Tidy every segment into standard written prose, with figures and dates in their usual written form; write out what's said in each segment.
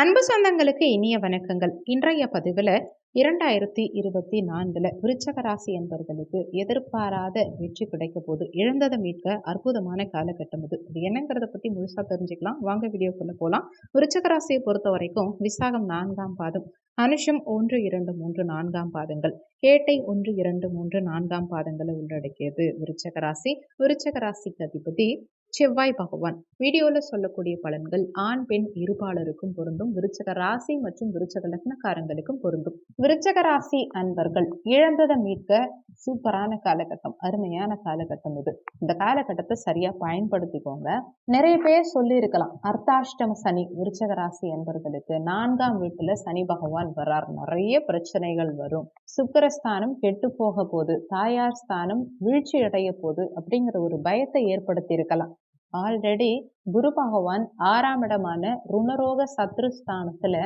அன்பு சொந்தங்களுக்கு இனிய வணக்கங்கள். இன்றைய பதிவில் 2024 விருச்சக ராசி என்பவர்களுக்கு எதிர்பாராத வெற்றி கிடைக்க போது இழந்ததை மீட்க அற்புதமான காலகட்டம் இது என்னங்கிறத பற்றி முழுசாக தெரிஞ்சுக்கலாம். வாங்க வீடியோக்குள்ளே போகலாம். விருச்சக ராசியை பொறுத்த வரைக்கும் விசாகம் 4ஆம் பாதம், அனுஷம் 1, 2, 3, 4ஆம் பாதங்கள், கேட்டை 1, 2, 3, 4ஆம் பாதங்களை உள்ளடக்கியது விருச்சக ராசி. விருச்சக ராசிக்கு அதிபதி செவ்வாய் பகவான். வீடியோவில் சொல்லக்கூடிய பலன்கள் ஆண் பெண் இருபாலருக்கும் பொருந்தும். விருச்சக ராசி மற்றும் விருச்சக லக்னக்காரங்களுக்கும் பொருந்தும். விருச்சக ராசி அன்பர்கள் இழந்ததை மீட்க சூப்பரான காலகட்டம், அருமையான காலகட்டம் இது. இந்த காலகட்டத்தை சரியா பயன்படுத்திக்கோங்க. நிறைய பேர் சொல்லி இருக்கலாம், அர்த்தாஷ்டம சனி விருச்சக ராசி அன்பர்களுக்கு 4ஆம் வீட்டுல சனி பகவான் வர்றார், நிறைய பிரச்சனைகள் வரும், சுக்கிரஸ்தானம் கெட்டு போக போது, தாயார் ஸ்தானம் வீழ்ச்சி அடைய போது அப்படிங்கிற ஒரு பயத்தை ஏற்படுத்தி இருக்கலாம். ஆல்ரெடி குரு பகவான் 6ஆம் இடமான ருணரோக சத்ருஸ்தானத்துல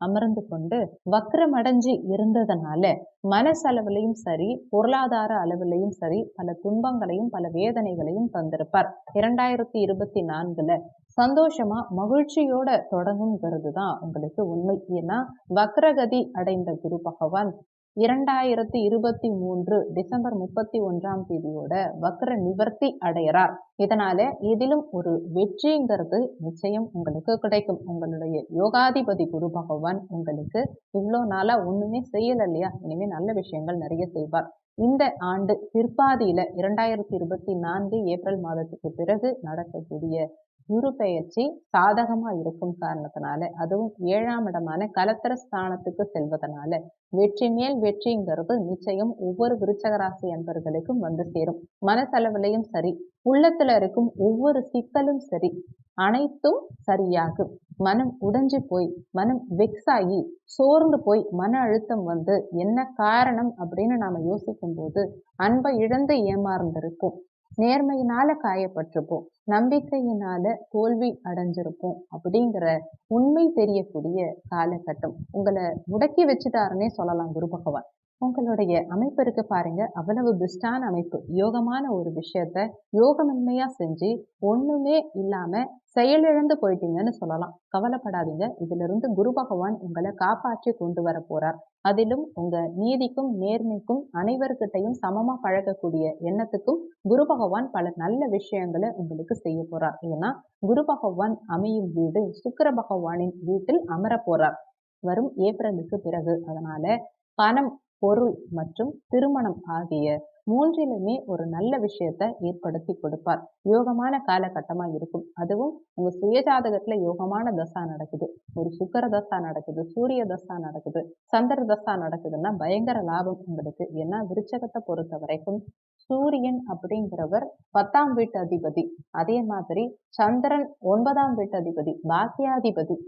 அமர்ந்து கொண்டு வக்ரம் அடைஞ்சு இருந்ததுனால மனசளவிலையும் சரி, பொருளாதார அளவிலையும் சரி, பல துன்பங்களையும் பல வேதனைகளையும் தந்திருப்பார். 2024 சந்தோஷமா மகிழ்ச்சியோட தொடங்குங்கிறது தான் உங்களுக்கு உண்மை. ஏன்னா வக்ரகதி அடைந்த குரு பகவான் 2023 டிசம்பர் 31ஆம் தேதியோட வக்ர நிவர்த்தி அடைகிறார். இதனால இதிலும் ஒரு வெற்றிங்கிறது நிச்சயம் உங்களுக்கு கிடைக்கும். உங்களுடைய யோகாதிபதி குரு பகவான் உங்களுக்கு இவ்வளோ நாளா ஒண்ணுமே செய்யல இல்லையா, இனிமே நல்ல விஷயங்கள் நிறைய செய்வார். இந்த ஆண்டு பிற்பாதியில 2024 ஏப்ரல் மாதத்துக்கு பிறகு நடக்கக்கூடிய குரு பெயர்ச்சி சாதகமா இருக்கும் காரணத்தினால, அதுவும் 7ஆம் இடமான கலத்திர ஸ்தானத்துக்கு செல்வதனால வெற்றி மேல் வெற்றிங்கிறது நிச்சயம் ஒவ்வொரு விருச்சக ராசி அன்பர்களுக்கும் வந்து சேரும். மனசளவிலையும் சரி, உள்ளத்துல இருக்கும் ஒவ்வொரு சிக்கலும் சரி, அனைத்தும் சரியாகும். மனம் உடைஞ்சு போய், மனம் வெக்ஸ் ஆகி சோர்ந்து போய் மன அழுத்தம் வந்து என்ன காரணம் அப்படின்னு நாம யோசிக்கும் போது அன்பை இழந்து ஏமாறந்திருக்கும், நேர்மையினால காயப்பட்டிருப்போம், நம்பிக்கையினால தோல்வி அடைஞ்சிருப்போம் அப்படிங்கிற உண்மை தெரியக்கூடிய காலகட்டம். உங்களை முடக்கி வச்சுட்டாருன்னே சொல்லலாம் குரு பகவான். உங்களுடைய அமைப்பு இருக்கு பாருங்க, அவ்வளவு பெஸ்டான அமைப்பு. யோகமான ஒரு விஷயத்த யோகமின்மையா செஞ்சு ஒண்ணுமே இல்லாம செயலிழந்து போயிட்டீங்கன்னு சொல்லலாம். கவலைப்படாதீங்க, இதுல இருந்து குரு பகவான் உங்களை காப்பாற்றி கொண்டு வர போறார். அதிலும் உங்க நீதிக்கும் நேர்மைக்கும் அனைவர்கிட்டையும் சமமா பழகக்கூடிய எண்ணத்துக்கும் குரு பகவான் பல நல்ல விஷயங்களை உங்களுக்கு செய்ய போறார். ஏன்னா குரு பகவான் அமையும் வீடு சுக்கிர பகவானின் வீட்டில் அமர போறார் வரும் ஏப்ரலுக்கு பிறகு. அதனால பணம், பொருள் மற்றும் திருமணம் ஆகிய மூன்றிலுமே ஒரு நல்ல விஷயத்தை ஏற்படுத்தி கொடுப்பார். யோகமான காலகட்டமா இருக்கும். அதுவும் உங்க சுயஜாதகத்துல யோகமான தசா நடக்குது, ஒரு சுக்கர தசா நடக்குது, சூரிய தசா நடக்குது, சந்திர தசா நடக்குதுன்னா பயங்கர லாபம் உங்களுக்கு. ஏன்னா விருச்சகத்தை பொறுத்த வரைக்கும் சூரியன் அப்படிங்கிறவர் 10ஆம் வீட்டு அதிபதி, அதே மாதிரி சந்திரன் 9ஆம் வீட்டு அதிபதி, பாக்கியாதிபதி,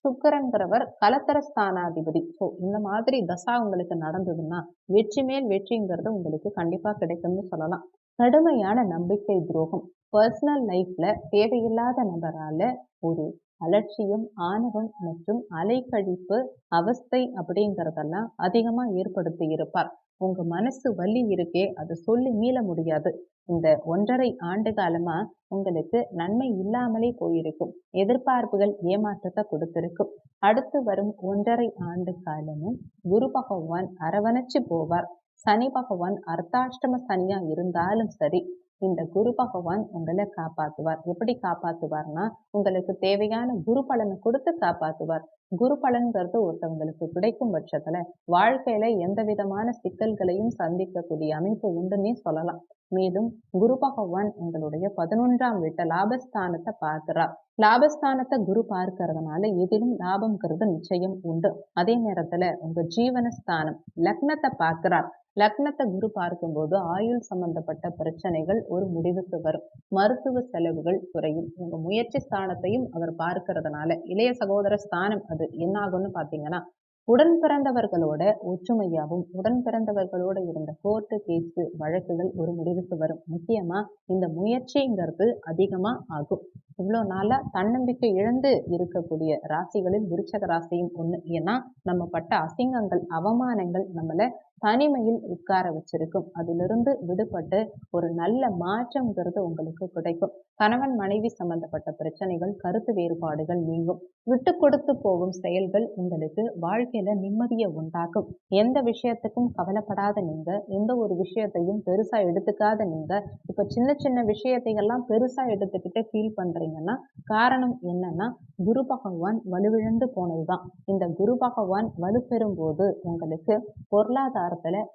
சுக்கிரங்கிறவர் கலத்தர ஸ்தானாதிபதி. ஸோ இந்த மாதிரி தசா உங்களுக்கு நடந்ததுன்னா வெற்றி மேல் வெற்றிங்கிறது உங்களுக்கு கண்டிப்பா கிடைக்கும்னு சொல்லலாம். கடுமையான நம்பிக்கை துரோகம், பர்சனல் லைஃப்ல தேவையில்லாத நபரால ஒரு அலட்சியம், ஆணவம் மற்றும் அலைக்கழிப்பு அவஸ்தை அப்படிங்கிறதெல்லாம் அதிகமா ஏற்படுத்தி இருப்பார். உங்க மனசு வலி இருக்கே, அதை சொல்லி மீள முடியாது. இந்த 1.5 ஆண்டு காலமா உங்களுக்கு நன்மை இல்லாமலே போயிருக்கும். எதிர்பார்ப்புகள் ஏமாற்றத்தை கொடுத்திருக்கும். அடுத்து வரும் 1.5 ஆண்டு காலமும் குரு பகவான் அரவணைச்சு போவார். சனி பகவான் அர்த்தாஷ்டம சனியா இருந்தாலும் சரி, இந்த குரு பகவான் உங்களை காப்பாத்துவார். எப்படி காப்பாத்துவார்னா, உங்களுக்கு தேவையான குரு பலனை கொடுத்து காப்பாத்துவார். குரு பலன்கிறது ஒருத்தவங்களுக்கு கிடைக்கும் பட்சத்துல வாழ்க்கையில எந்த விதமான சிக்கல்களையும் சந்திக்கக்கூடிய அமைப்பு உண்டுன்னே சொல்லலாம். மேலும் குரு பகவான் உங்களுடைய 11ஆம் வீட்டை லாபஸ்தானத்தை பார்க்கிறார். லாபஸ்தானத்தை குரு பார்க்கறதுனால எதிலும் லாபம்ங்கிறது நிச்சயம் உண்டு. அதே நேரத்துல உங்க ஜீவனஸ்தானம் லக்னத்தை பார்க்கிறார். லக்னத்தை குரு பார்க்கும்போது ஆயுள் சம்பந்தப்பட்ட பிரச்சனைகள் ஒரு முடிவுக்கு வரும். மருத்துவ செலவுகள் குறையும். உங்க முயற்சி ஸ்தானத்தையும் அவர் பார்க்கறதுனால இளைய சகோதர ஸ்தானம் அது என்ன ஆகும்னு பாத்தீங்கன்னா உடன் பிறந்தவர்களோட ஒற்றுமையாவும் உடன் பிறந்தவர்களோட இருந்த கோர்ட்டு கேஸு வழக்குகள் ஒரு முடிவுக்கு வரும். முக்கியமா இந்த முயற்சிங்கிறது அதிகமா ஆகும். இவ்வளோ நாளா தன்னம்பிக்கை இழந்து இருக்கக்கூடிய ராசிகளில் விருச்சக ராசியும் ஒண்ணு. ஏன்னா நம்ம பட்ட அசிங்கங்கள், அவமானங்கள் நம்மள தனிமையில் உட்கார வச்சிருக்கும். அதிலிருந்து விடுபட்டு ஒரு நல்ல மாற்றம்ங்கிறது உங்களுக்கு கிடைக்கும். கணவன் மனைவி சம்பந்தப்பட்ட பிரச்சனைகள், கருத்து வேறுபாடுகள் நீங்கும். விட்டு கொடுத்து போகும் செயல்கள் உங்களுக்கு வாழ்க்கையில நிம்மதியை உண்டாக்கும். எந்த விஷயத்துக்கும் கவலைப்படாத நீங்க, எந்த ஒரு விஷயத்தையும் பெருசா எடுத்துக்காத நீங்க, இப்ப சின்ன சின்ன விஷயத்தையெல்லாம் பெருசா எடுத்துக்கிட்டு ஃபீல் பண்றீங்கன்னா காரணம் என்னன்னா குரு பகவான் வலுவிழந்து போனதுதான். இந்த குரு பகவான் வலுப்பெறும் போது உங்களுக்கு பொருளாதாரத்துல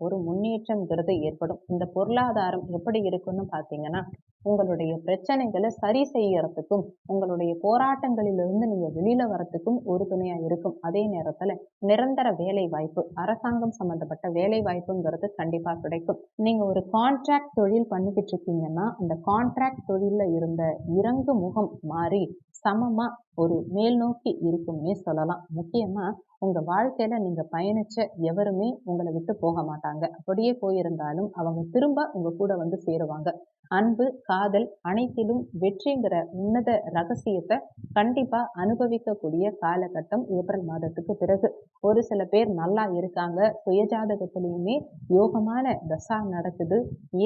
ஒரு முன்னேற்றம்ங்கிறது ஏற்படும். இந்த பொருளாதாரம் எப்படி இருக்குன்னு பார்த்தீங்கன்னா, உங்களுடைய பிரச்சனைகளை சரி செய்யறதுக்கும், உங்களுடைய போராட்டங்களிலிருந்து நீங்க வெளியில வரத்துக்கும் ஒரு துணையா இருக்கும். அதே நேரத்துல நிரந்தர வேலை வாய்ப்பு, அரசாங்கம் சம்பந்தப்பட்ட வேலை வாய்ப்புங்கிறது கண்டிப்பா கிடைக்கும். நீங்க ஒரு கான்ட்ராக்ட் தொழில் பண்ணிக்கிட்டு இருக்கீங்கன்னா, அந்த கான்ட்ராக்ட் தொழில்ல இருந்த இறங்கு முகம் மாறி சமமா ஒரு மேல் நோக்கி இருக்கும்னே சொல்லலாம். முக்கியமா உங்க வாழ்க்கையில நீங்க பயணிச்ச எவருமே உங்களை விட்டு போக மாட்டாங்க. அப்படியே போயிருந்தாலும் அவங்க திரும்ப உங்க கூட வந்து சேருவாங்க. அன்பு, காதல் அனைத்திலும் வெற்றிங்கிற உன்னத ரகசியத்தை கண்டிப்பா அனுபவிக்கக்கூடிய காலகட்டம் ஏப்ரல் மாதத்துக்கு பிறகு. ஒரு சில பேர் நல்லா இருக்காங்க, சுயஜாதகத்திலையுமே யோகமான தசா நடக்குது.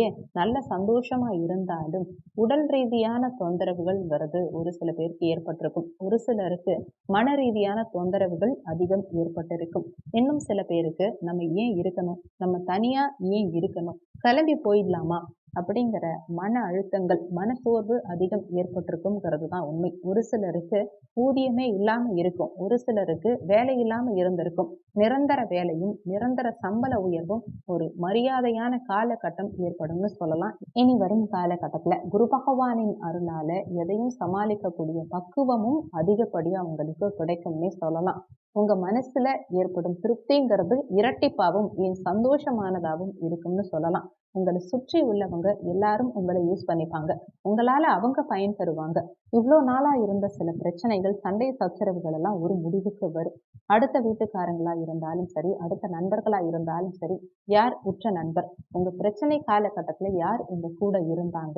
ஏன் நல்ல சந்தோஷமா இருந்தாலும் உடல் ரீதியான தொந்தரவுகள் வருது ஒரு சில பேருக்கு ஏற்பட்டிருக்கும். ஒரு சிலருக்கு மன ரீதியான தொந்தரவுகள் அதிகம் ஏற்பட்டிருக்கும். இன்னும் சில பேருக்கு நம்ம ஏன் இருக்கணும், நம்ம தனியா ஏன் இருக்கணும், கிளம்பி போயிடலாமா அப்படிங்கிற மன அழுத்தங்கள், மனசோர்வு அதிகம் ஏற்பட்டிருக்குங்கிறது தான் உண்மை. ஒரு சிலருக்கு ஊதியமே இல்லாம இருக்கும், ஒரு சிலருக்கு வேலை இல்லாம இருந்திருக்கும். நிரந்தர வேலையும் நிரந்தர சம்பள உயர்வும் ஒரு மரியாதையான காலகட்டம் ஏற்படும்னு சொல்லலாம். இனி வரும் காலகட்டத்துல குரு பகவானின் அருளால எதையும் சமாளிக்கக்கூடிய பக்குவமும் அதிகப்படியா உங்களுக்கு கிடைக்கும்னே சொல்லலாம். உங்க மனசுல ஏற்படும் திருப்திங்கிறது இரட்டிப்பாவும் ஏன் சந்தோஷமானதாகவும் இருக்கும்னு சொல்லலாம். உங்களை சுற்றி உள்ளவங்க எல்லாரும் உங்களை யூஸ் பண்ணிப்பாங்க. உங்களால அவங்க பயன் பெறுவாங்க. இவ்வளோ நாளா இருந்த சில பிரச்சனைகள், சண்டை சச்சரவுகள் எல்லாம் ஒரு முடிவுக்கு வரும். அடுத்த வீட்டுக்காரங்களா இருந்தாலும் சரி, அடுத்த நண்பர்களா இருந்தாலும் சரி, யார் உற்ற நண்பர், உங்க பிரச்சனை காலகட்டத்துல யார் உங்க கூட இருந்தாங்க,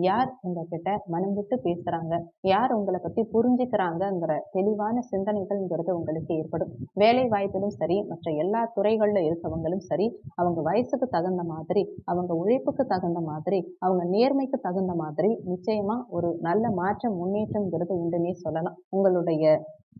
யார் உங்ககிட்ட மனம் விட்டு பேசுறாங்க, யார் உங்களை பத்தி புரிஞ்சுக்கிறாங்கங்கிற தெளிவான சிந்தனைகள்ங்கிறது உங்களுக்கு ஏற்படும். வேலை வாய்ப்பிலும் சரி, மற்ற எல்லா துறைகள்ல இருக்கவங்களும் சரி, அவங்க வயசுக்கு தகுந்த மாதிரி, அவங்க உழைப்புக்கு தகுந்த மாதிரி, அவங்க நேர்மைக்கு தகுந்த மாதிரி நிச்சயமா ஒரு நல்ல மாற்றம், முன்னேற்றம்ங்கிறது உண்டுன்னே சொல்லலாம். உங்களுடைய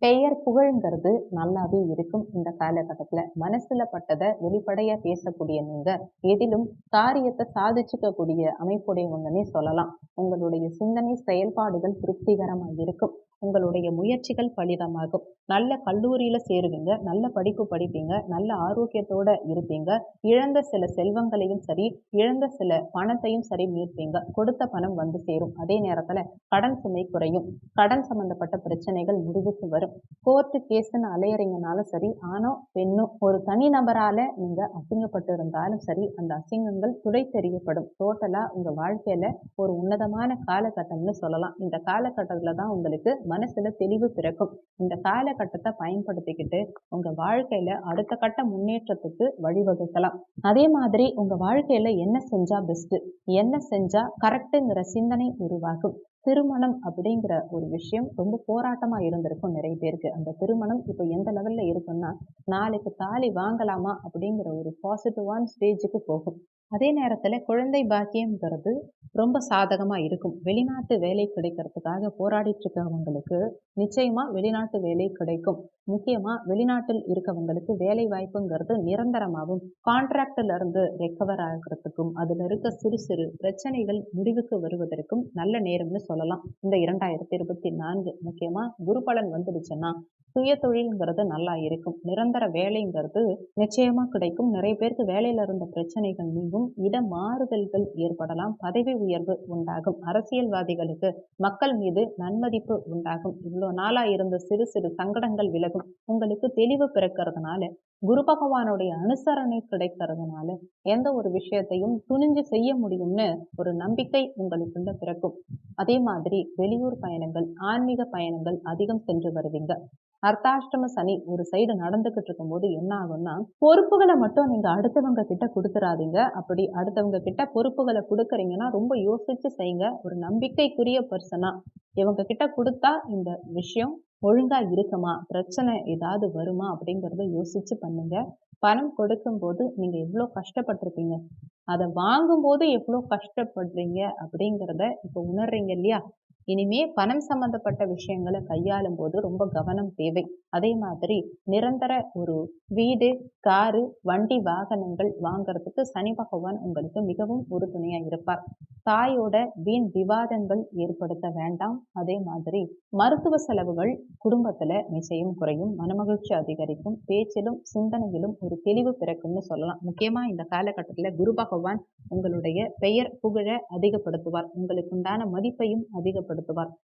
பெயர் புகழ்ங்கிறது நல்லாவே இருக்கும். இந்த காலகட்டத்துல மனசுல பட்டதை வெளிப்படையா பேசக்கூடிய நீங்க எதிலும் காரியத்தை சாதிச்சுக்கக்கூடிய அமைப்புடையவங்கன்னே சொல்லலாம். உங்களுடைய சிந்தனை செயல்பாடுகள் திருப்திகரமா இருக்கும். உங்களுடைய முயற்சிகள் பலிதமாகும். நல்ல கல்லூரியில சேருவீங்க, நல்ல படிப்பு படிப்பீங்க, நல்ல ஆரோக்கியத்தோட இருப்பீங்க. இழந்த சில செல்வங்களையும் சரி, இழந்த சில பணத்தையும் சரி மீட்பீங்க. கொடுத்த பணம் வந்து சேரும். அதே நேரத்துல கடன் சுமை குறையும். கடன் சம்பந்தப்பட்ட பிரச்சனைகள் முடிவுக்கு வரும். கோர்ட்டு கேஸ்ன்னு அலையறீங்கனாலும் சரி, ஆணோ பெண்ணோ ஒரு தனி நபரால நீங்க அசிங்கப்பட்டு இருந்தாலும் சரி, அந்த அசிங்கங்கள் துடைத்தெறியப்படும். டோட்டலா உங்க வாழ்க்கையில ஒரு உன்னதமான காலகட்டம்னு சொல்லலாம். இந்த காலகட்டத்துல தான் உங்களுக்கு மனசுல தெளிவு பிறக்கும். இந்த காலகட்டத்தை பயன்படுத்திக்கிட்டு உங்க வாழ்க்கையில அடுத்த கட்ட முன்னேற்றத்துக்கு வழிவகுக்கலாம். அதே மாதிரி உங்க வாழ்க்கையில என்ன செஞ்சா பெஸ்ட், என்ன செஞ்சா கரெக்டுங்கிற சிந்தனை உருவாகும். திருமணம் அப்படிங்கிற ஒரு விஷயம் ரொம்ப போராட்டமா இருந்திருக்கும் நிறைய பேருக்கு. அந்த திருமணம் இப்போ எந்த லெவல்ல இருக்குன்னா, நாளைக்கு தாலி வாங்கலாமா அப்படிங்கிற ஒரு பாசிட்டிவான ஸ்டேஜுக்கு போகும். அதே நேரத்துல குழந்தை பாக்கியம்ங்கிறது ரொம்ப சாதகமா இருக்கும். வெளிநாட்டு வேலை கிடைக்கிறதுக்காக போராடிட்டு இருக்கவங்களுக்கு நிச்சயமா வெளிநாட்டு வேலை கிடைக்கும். முக்கியமா வெளிநாட்டில் இருக்கவங்களுக்கு வேலை வாய்ப்புங்கிறது நிரந்தரமாகவும், கான்ட்ராக்ட்ல இருந்து ரெக்கவர் ஆகிறதுக்கும், அதுல இருக்க சிறு சிறு பிரச்சனைகள் முடிவுக்கு வருவதற்கும் நல்ல நேரம்னு சொல்லலாம். இந்த 2024 முக்கியமா குரு பலன் வந்துடுச்சுன்னா சுய தொழில்ங்கிறது நல்லா இருக்கும். நிரந்தர வேலைங்கிறது நிச்சயமா கிடைக்கும். நிறைய பேருக்கு வேலையில இருந்த பிரச்சனைகள் நீங்கும். இட மாறுதல்கள் ஏற்படலாம். பதவி உயர்வு உண்டாகும். அரசியல்வாதிகளுக்கு மக்கள் மீது நன்மதிப்பு உண்டாகும். இவ்வளோ நாளா இருந்த சிறு சிறு சங்கடங்கள் விலகும். உங்களுக்கு தெளிவு பிறக்கிறதுனால, குரு பகவானுடைய அனுசரணை கிடைக்கிறதுனால எந்த ஒரு விஷயத்தையும் துணிஞ்சு செய்ய முடியும்னு ஒரு நம்பிக்கை உங்களுக்குள்ள பிறக்கும். அதே மாதிரி வெளியூர் பயணங்கள், ஆன்மீக பயணங்கள் அதிகம் சென்று வருவீங்க. அர்த்தாஷ்டம சனி ஒரு சைடு நடந்துகிட்டு இருக்கும்போது என்ன ஆகும்னா, பொறுப்புகள மட்டும் நீங்க அடுத்தவங்க கிட்ட குடுத்துறாதீங்க. அப்படி அடுத்தவங்க கிட்ட பொறுப்புகள குடுக்குறீங்கன்னா, ரொம்ப யோசிச்சு செய்யுங்க. ஒரு நம்பிக்கைக்குரிய பெர்சனா, இவங்க கிட்ட குடுத்தா இந்த விஷயம் ஒழுங்கா இருக்குமா? பிரச்சனை ஏதாவது வருமா? அப்படிங்கிறத யோசிச்சு பண்ணுங்க. பணம் கொடுக்கும்போது நீங்க எவ்ளோ கஷ்டப்பட்டுருப்பீங்க. அத வாங்கும்போது எவ்ளோ கஷ்டப்படுறீங்க அப்படிங்கிறத இப்ப உணர்றீங்க இல்லையா? இனிமே பணம் சம்பந்தப்பட்ட விஷயங்கள கையாளும்போது ரொம்ப கவனம் தேவை. அதே மாதிரி நிரந்தர ஒரு வீடு, காரு, வண்டி வாகனங்கள் வாங்குறதுக்கு சனி பகவான் உங்களுக்கு மிகவும் உறுதுணையா இருப்பார். தாயோட வீண் விவாதங்கள் ஏற்படுத்த வேண்டாம். அதே மாதிரி மருத்துவ செலவுகள் குடும்பத்துல நிச்சயம் குறையும். மனமகிழ்ச்சி அதிகரிக்கும். பேச்சிலும், சிந்தனையிலும் ஒரு தெளிவு பிறக்கும்னு சொல்லலாம். முக்கியமா இந்த காலகட்டத்துல குரு பகவான் உங்களுடைய பெயர், புகழ அதிகப்படுத்துவார். உங்களுக்கு உண்டான மதிப்பையும் அதிகப்படுத்துவார்.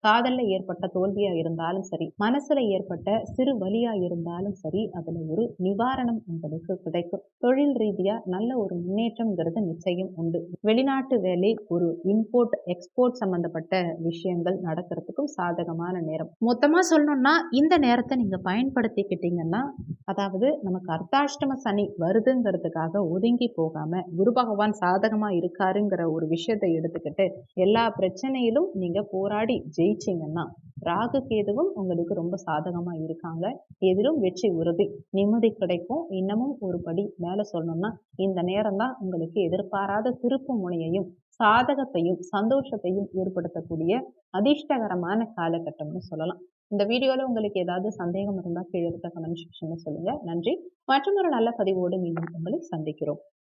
காதல்ல ஏற்பட்ட தோல்வியா இருந்தாலும் சரி, மனசுல ஏற்பட்ட சிறு வலியா இருந்தாலும் சரி, அதுல ஒரு நிவாரணம் உங்களுக்கு கிடைக்கும். தொழில் ரீதியா நல்ல ஒரு முன்னேற்றம்ங்கிறது நிச்சயம் உண்டு. வெளிநாட்டு வேலை, ஒரு இம்போர்ட், எக்ஸ்போர்ட் சம்பந்தப்பட்ட விஷயங்கள் நடக்கிறதுக்கும் சாதகமான நேரம். மொத்தமா சொல்லணும்னா இந்த நேரத்தை நீங்க பயன்படுத்திக்கிட்டீங்கன்னா, அதாவது நமக்கு அர்த்தாஷ்டம சனி வருதுங்கிறதுக்காக ஒதுங்கி போகாம, குரு பகவான் சாதகமா இருக்காருங்கிற ஒரு விஷயத்தை எடுத்துக்கிட்டு, எல்லா பிரச்சனையிலும் நீங்க போராடி ஜெயிச்சீங்கன்னா, ராகு கேதுவும் உங்களுக்கு ரொம்ப சாதகமா இருக்காங்க. எதிலும் வெற்றி உறுதி. நிம்மதி கிடைக்கும். இன்னமும் ஒரு படி மேல சொல்லணும்னா, இந்த நேரம் தான் உங்களுக்கு எதிர்பாராத திருப்பு முனையையும், சாதகத்தையும், சந்தோஷத்தையும் ஏற்படுத்தக்கூடிய அதிர்ஷ்டகரமான காலகட்டம்னு சொல்லலாம். இந்த வீடியோல உங்களுக்கு ஏதாவது சந்தேகம் இருந்தா கீழ இருக்க கமெண்ட் செக்ஷன்ல சொல்லுங்க. நன்றி. மற்றொரு நல்ல பதிவோடு மீண்டும் உங்களை சந்திக்கிறோம்.